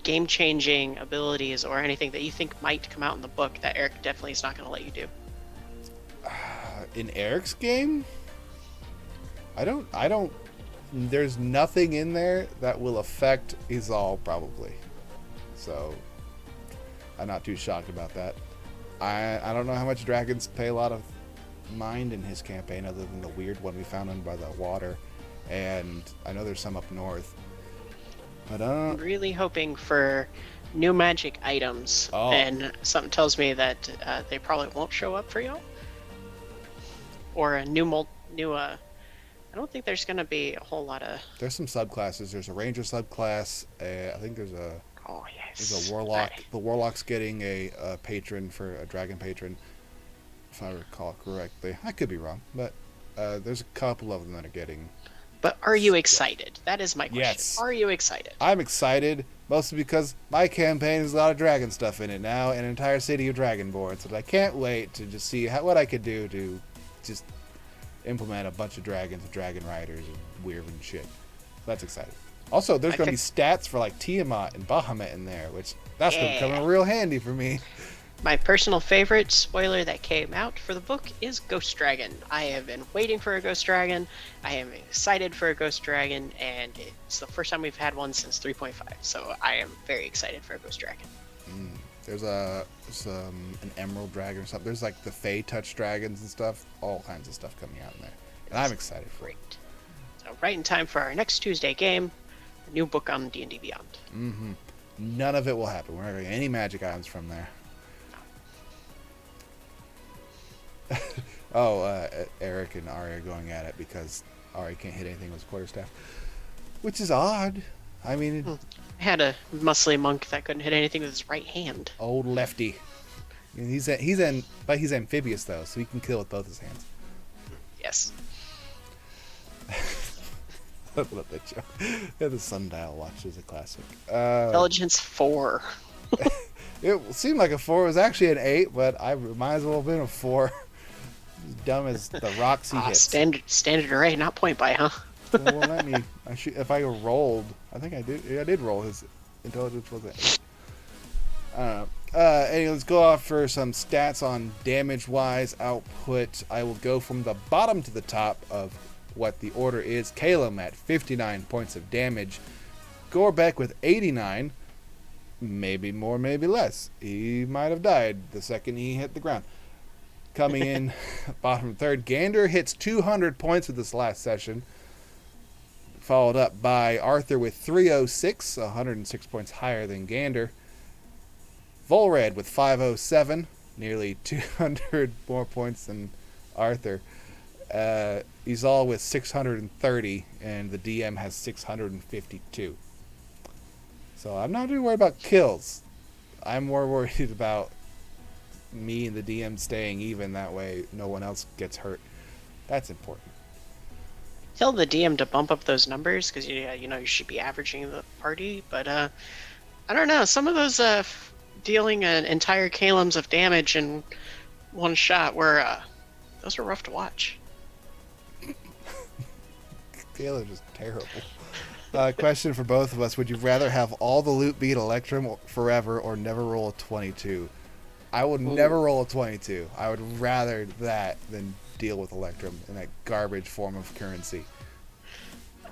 game-changing abilities or anything that you think might come out in the book that Eric definitely is not going to let you do? In Eric's game? I don't there's nothing in there that will affect Izal, probably. So I'm not too shocked about that. I don't know how much dragons pay a lot of mind in his campaign, other than the weird one we found in by the water, and I know there's some up north. But I'm really hoping for new magic items, and something tells me that they probably won't show up for y'all. Or a new I don't think there's going to be a whole lot of... There's some subclasses. There's a ranger subclass. I think there's a... Oh, yes. There's a warlock. The warlock's getting a patron for a dragon patron, if I recall correctly. I could be wrong, but there's a couple of them that are getting... But are you excited? That is my question. Yes. Are you excited? I'm excited, mostly because my campaign has a lot of dragon stuff in it now, and an entire city of dragonborn, so I can't wait to just see what I could do to just implement a bunch of dragons and dragon riders and weird and shit. That's exciting. Also, there's going to be stats for like Tiamat and Bahamut in there, which that's going to come in real handy for me. My personal favorite spoiler that came out for the book is Ghost Dragon. I have been waiting for a Ghost Dragon. I am excited for a Ghost Dragon, and it's the first time we've had one since 3.5, so I am very excited for a Ghost Dragon. There's an Emerald Dragon or something. There's like the Fey Touch Dragons and stuff. All kinds of stuff coming out in there. And I'm excited for it. So right in time for our next Tuesday game, a new book on D&D Beyond. Mm-hmm. None of it will happen. We're not getting any magic items from there. Eric and Ari are going at it because Ari can't hit anything with his quarterstaff. Which is odd. I mean... I had a muscly monk that couldn't hit anything with his right hand. Old lefty. I mean, he's amphibious though, so he can kill with both his hands. Yes. I love that joke. Yeah, the Sundial Watch is a classic. Intelligence 4. It seemed like a 4. It was actually an 8, but I might as well have been a 4. As dumb as the rocks he hits. Standard array, not point by, huh? Well, let me. If I rolled, I think I did. Yeah, I did roll. His intelligence was an 8. Anyway, let's go off for some stats on damage-wise output. I will go from the bottom to the top of what the order is. Calum at 59 points of damage. Gorbeck with 89. Maybe more, maybe less. He might have died the second he hit the ground. Coming in bottom third, Gander hits 200 points with this last session. Followed up by Arthur with 306, 106 points higher than Gander. Volred with 507, nearly 200 more points than Arthur. He's all with 630, and the DM has 652. So I'm not too worried about kills. I'm more worried about me and the DM staying even. That way, no one else gets hurt. That's important. Tell the DM to bump up those numbers because you should be averaging the party. But I don't know. Some of those dealing an entire Kalums of damage in one shot those were rough to watch. Taylor's just terrible. Question for both of us: would you rather have all the loot beat Electrum forever, or never roll a 22? I would never roll a 22. I would rather that than deal with Electrum in that garbage form of currency.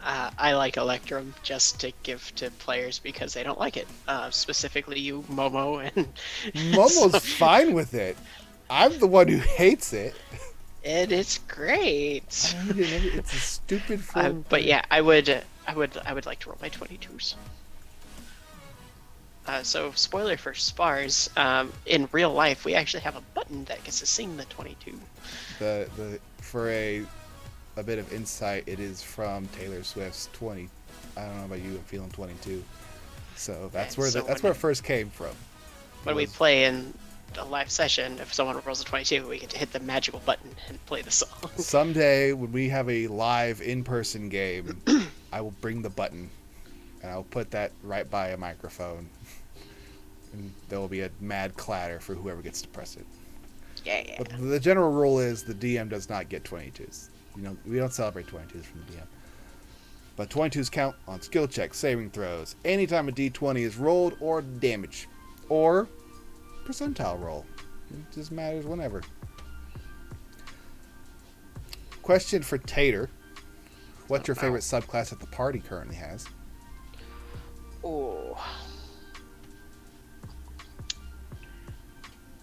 I like Electrum just to give to players because they don't like it. Specifically you, Momo, and Momo's fine with it. I'm the one who hates it. And it's great. It's a stupid form. But yeah, I would like to roll my 22s. So, spoiler for Spars, in real life, we actually have a button that gets to sing the 22. For a bit of insight, it is from Taylor Swift's 20. I don't know about you, I'm feeling 22. So that's where it first came from. When we play in a live session, if someone rolls a 22, we get to hit the magical button and play the song. Someday, when we have a live in-person game, I will bring the button, and I'll put that right by a microphone. And there will be a mad clatter for whoever gets to press it. Yeah. But the general rule is the DM does not get 22s. We don't celebrate 22s from the DM. But 22s count on skill checks, saving throws, anytime a d20 is rolled, or damage, or percentile roll. It just matters whenever. Question for Tator. What's your favorite subclass that the party currently has? Oh.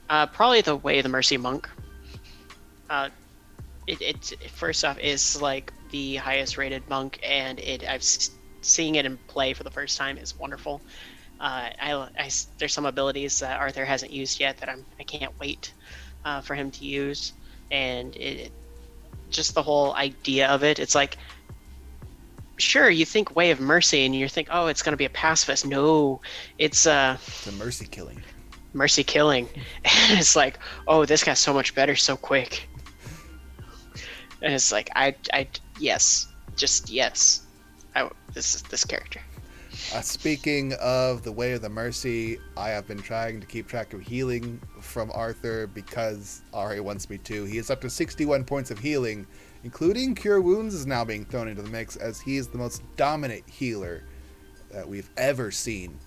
Probably the Way of the Mercy Monk. It first off is like the highest rated monk, and seeing it in play for the first time is wonderful. There's some abilities that Arthur hasn't used yet that I can't wait for him to use, and just the whole idea of it. It's like, sure, you think Way of Mercy, and you think, oh, it's going to be a pacifist. No, it's the mercy killing. Mercy killing. And it's like, oh, this got so much better so quick. And it's like, yes, just yes. This character. Speaking of the Way of the Mercy, I have been trying to keep track of healing from Arthur because Ari wants me to. He is up to 61 points of healing, including Cure Wounds is now being thrown into the mix, as he is the most dominant healer that we've ever seen.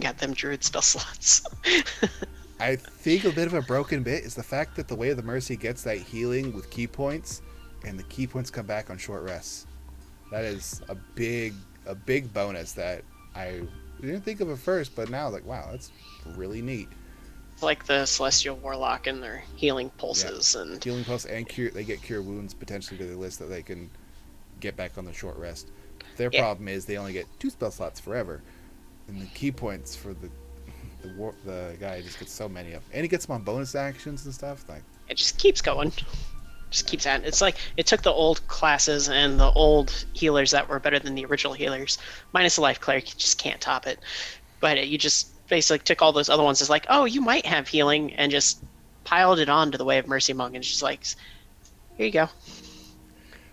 Got them druid spell slots. I think a bit of a broken bit is the fact that the Way of the Mercy gets that healing with key points, and the key points come back on short rests. That is a big bonus that I didn't think of at first, but now like, wow, that's really neat. It's like the Celestial Warlock and their healing pulses. Yeah. Healing pulse and cure. They get Cure Wounds potentially to the list that they can get back on the short rest. Their problem is they only get 2 spell slots forever, and the key points for the guy just gets so many of them, and he gets them on bonus actions and stuff. Like, it just keeps going. Just keeps at it. It's like it took the old classes and the old healers that were better than the original healers, minus the life cleric. You just can't top it. But you just basically took all those other ones as like, oh, you might have healing, and just piled it on to the Way of Mercy Monk, and it's just like, here you go.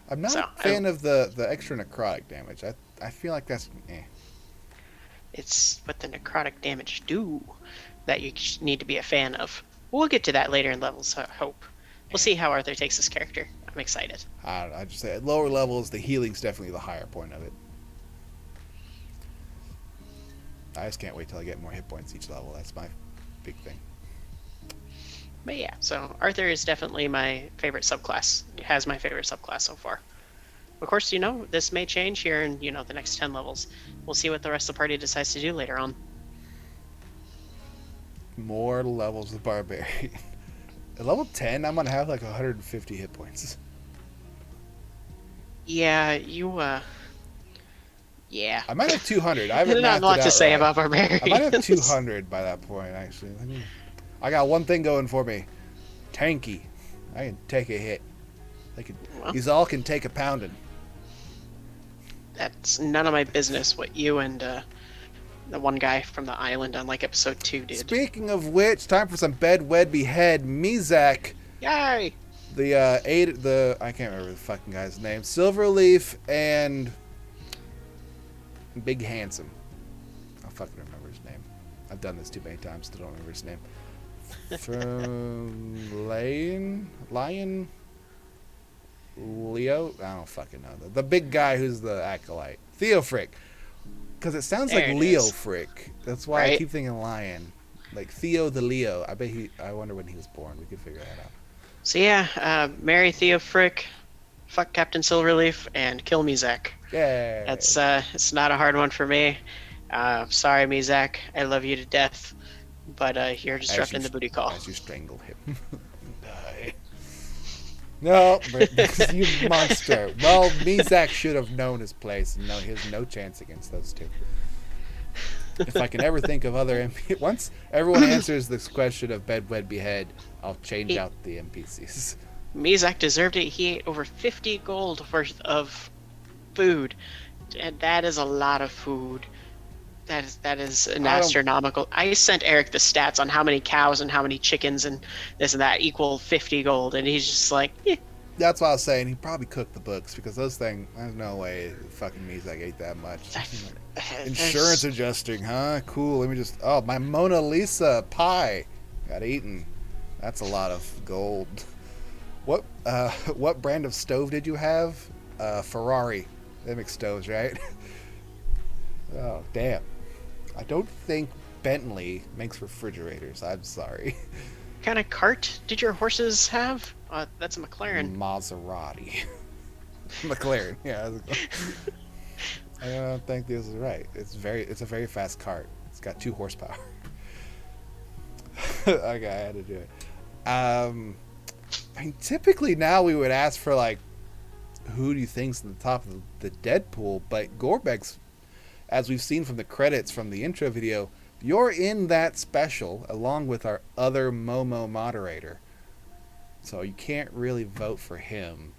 I'm not a fan of the extra necrotic damage. I feel like that's It's what the necrotic damage do that you need to be a fan of. We'll get to that later in levels, I hope. We'll see how Arthur takes this character. I'm excited. I don't know. I just say at lower levels, the healing's definitely the higher point of it. I just can't wait till I get more hit points each level. That's my big thing. But yeah, so Arthur is definitely my favorite subclass. He has my favorite subclass so far. Of course, this may change here in, the next 10 levels. We'll see what the rest of the party decides to do later on. More levels of Barbarian. At level 10, I'm going to have like 150 hit points. Yeah, yeah. I might have 200. I haven't not a lot to say about Barbarian. I might have 200 by that point, actually. I got one thing going for me. Tanky. I can take a hit. Well, These all can take a pounding. that's none of my business what you and the one guy from the island on like episode 2 did. Speaking of which, time for some bed, wed, behead. Mizak, Yay! I can't remember the fucking guy's name. Silverleaf and Big Handsome. I fucking remember his name. I've done this too many times, still don't remember his name. From Lion Leo? I don't fucking know. The big guy who's the acolyte. Theo Frick. Because it sounds There like it Leo is. Frick. That's why I Right? keep thinking Lion. Like Theo the Leo. I wonder when he was born. We could figure that out. So yeah, marry Theo Frick, fuck Captain Silverleaf, and kill Mizak. Yeah. That's it's not a hard one for me. Sorry, Mizak, I love you to death, but you're disrupting the booty call. As you strangle him. Die. No, because you monster. Well, Mizak should have known his place, and no, he has no chance against those two. If I can ever think of other once everyone answers this question of bed, wed, behead, I'll change out the NPCs. Mizak deserved it. He ate over 50 gold worth of food, and that is a lot of food. That is an astronomical. I sent Eric the stats on how many cows and how many chickens and this and that equal 50 gold, and he's just like, eh. That's why I was saying he probably cooked the books, because those things, there's no way fucking Mizak ate that much. Insurance adjusting, huh? Cool. Let me just. Oh, my Mona Lisa pie got eaten. That's a lot of gold. What brand of stove did you have? Ferrari. They make stoves, right? Oh, damn. I don't think Bentley makes refrigerators. I'm sorry. What kind of cart did your horses have? That's a McLaren. Maserati. McLaren. Yeah. I don't think this is right. It's a very fast cart. It's got 2 horsepower. Okay, I had to do it. I mean, typically now we would ask for like, who do you think's at the top of the Deadpool? But Gorbeck's, as we've seen from the credits from the intro video, you're in that special along with our other Momo moderator. So you can't really vote for him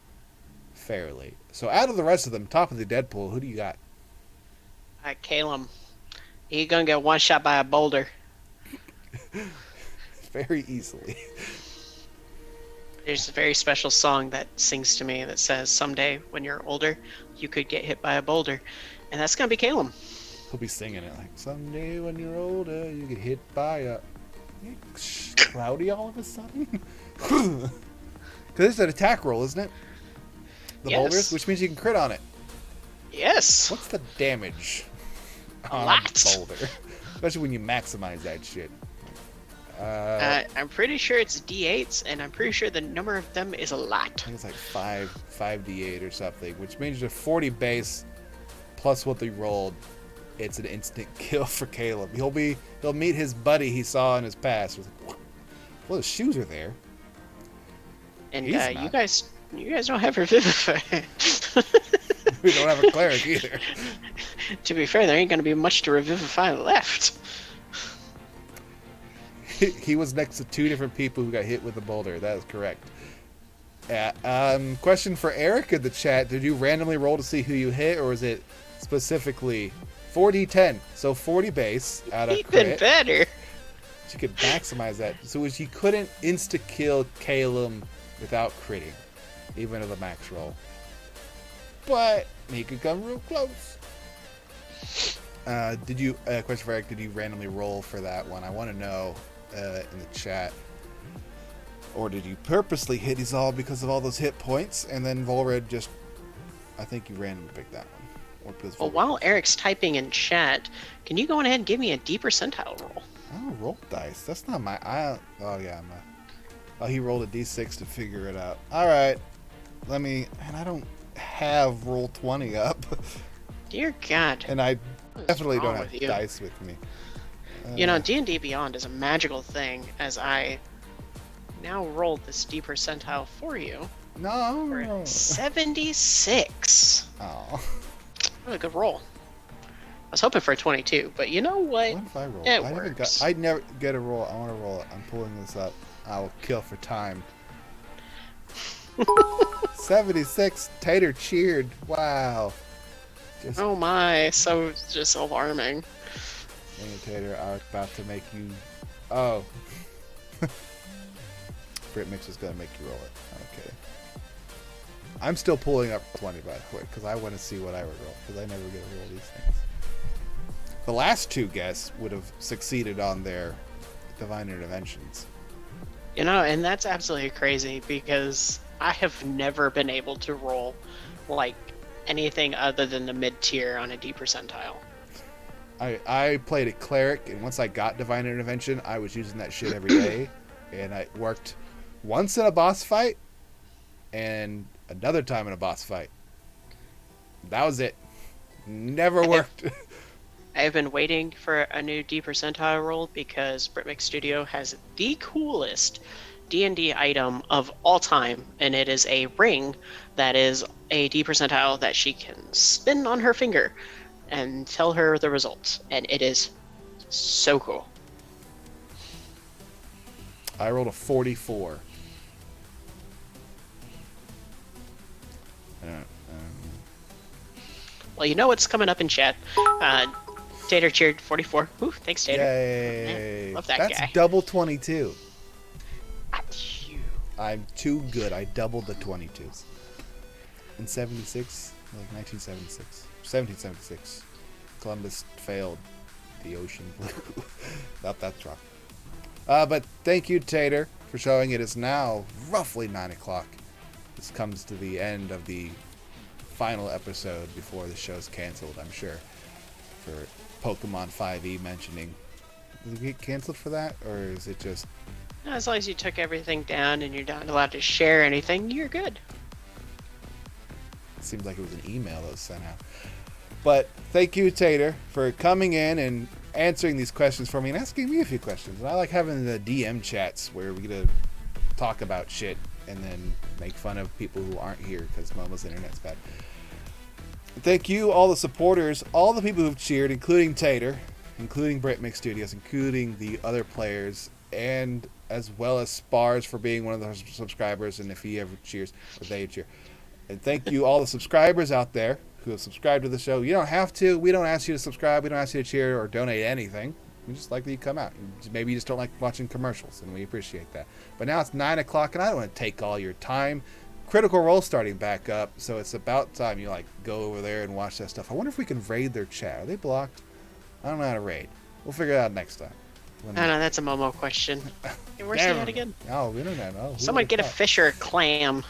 fairly. So out of the rest of them, top of the Deadpool, who do you got? Calum. He gonna get one shot by a boulder. Very easily. There's a very special song that sings to me that says, someday when you're older, you could get hit by a boulder. And that's gonna be Calum. He'll be singing it like, someday when you're older, you get hit by a... Cloudy all of a sudden? Because it's an attack roll, isn't it? The Yes. boulders, which means you can crit on it. Yes. What's the damage on lot. a boulder? Especially when you maximize that shit. I'm pretty sure it's D8s, and I'm pretty sure the number of them is a lot. I think it's like 5d8 or something, which means you're 40 base plus what they rolled. It's an instant kill for Caleb. He'll meet his buddy he saw in his past. Well, his shoes are there. And He's you not. guys don't have Revivify. We don't have a cleric either. To be fair, there ain't gonna be much to Revivify left. He was next to 2 different people who got hit with a boulder. That is correct. Question for Eric in the chat. Did you randomly roll to see who you hit, or is it specifically 4d10? So 40 base out of Even crit. better. She could maximize that. So she couldn't insta-kill Calum without critting, even at the max roll. But he could come real close. Question for Eric, did you randomly roll for that one? I want to know in the chat. Or did you purposely hit these all because of all those hit points, and then Volred just... I think you randomly picked that one. Or because Well, Volred- while Eric's typing in chat, can you go ahead and give me a D percentile roll? Oh, roll dice. That's not my... he rolled a d6 to figure it out. Alright. And I don't have roll 20 up. Dear God. And I What is definitely don't wrong have with you? dice with me. You know, D&D Beyond is a magical thing, as I now rolled this D percentile for you. We're No. at 76. Oh. What a good roll. was hoping for a 22, but you know what? What if I roll? It I never get a roll. I want to roll it. I'm pulling this up. I will kill for time. 76. Tater cheered. Wow. Oh my, so just alarming. Dang it, Tater, I was about to make you... Oh. Brit Mix is going to make you roll it. Okay. I'm still pulling up 20, by the way, because I want to see what I would roll, because I never get to roll these things. The last two guests would have succeeded on their divine interventions. You know, and that's absolutely crazy, because I have never been able to roll, like, anything other than the mid-tier on a D percentile. I played a cleric, and once I got divine intervention, I was using that shit every day, and I worked once in a boss fight, and another time in a boss fight. That was it. Never worked. I have been waiting for a new D percentile roll because Britmix Studio has the coolest D&D item of all time, and it is a ring that is a D percentile that she can spin on her finger and tell her the results, and it is so cool. I rolled a 44. Well, you know what's coming up in chat. Tater cheered 44. Ooh, thanks, Tater. Yay. Man, love that That's guy. double 22. Achoo. I'm too good. I doubled the 22s. In 76, like 1976, 1776, Columbus failed the ocean blue. Not that's wrong. But thank you, Tater, for showing. It is now roughly 9 o'clock. This comes to the end of the final episode before the show's canceled, I'm sure, for Pokemon 5e mentioning. Did we get canceled for that, or is it just... No, as long as you took everything down and you're not allowed to share anything, you're good. It seems like it was an email that was sent out. But thank you, Tater, for coming in and answering these questions for me and asking me a few questions. And I like having the DM chats where we get to talk about shit and then make fun of people who aren't here because Momo's internet's bad. Thank you, all the supporters, all the people who've cheered, including Tater, including Britmix Studios, including the other players, and as well as Spars for being one of the subscribers, and if he ever cheers, or they cheer. And thank you, all the subscribers out there who have subscribed to the show. You don't have to. We don't ask you to subscribe. We don't ask you to cheer or donate anything. We just like that you come out. Maybe you just don't like watching commercials, and we appreciate that. But now it's 9 o'clock, and I don't want to take all your time. Critical Role starting back up, so it's about time you go over there and watch that stuff. I wonder if we can raid their chat. Are they blocked? I don't know how to raid. We'll figure it out next time. I don't know, that's a Momo question. Hey, where's the ad again? Oh, internet. Oh, Someone get a fish or a clam.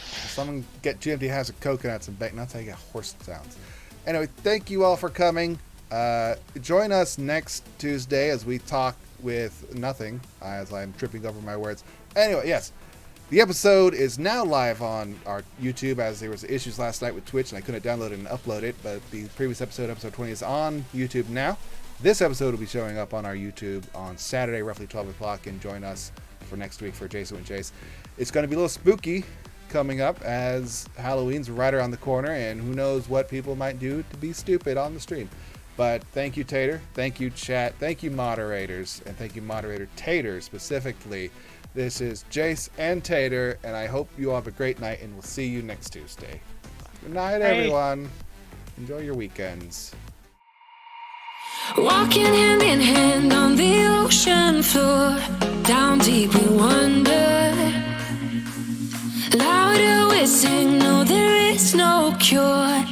Someone get 2 empty halves of coconuts and bacon. That's how you get horse sounds. Anyway, thank you all for coming. Join us next Tuesday as we talk with nothing, as I'm tripping over my words. Anyway, yes. The episode is now live on our YouTube, as there was issues last night with Twitch and I couldn't download it and upload it, but the previous episode, episode 20, is on YouTube now. This episode will be showing up on our YouTube on Saturday, roughly 12 o'clock, and join us for next week for Jason and Jace. It's going to be a little spooky coming up, as Halloween's right around the corner, and who knows what people might do to be stupid on the stream. But thank you, Tater. Thank you, chat. Thank you, moderators. And thank you, moderator Tater, specifically. This is Jace and Tater, and I hope you all have a great night, and we'll see you next Tuesday. Good night, everyone. Enjoy your weekends. Walking hand in hand on the ocean floor, down deep we wander. Louder we sing, no there is no cure.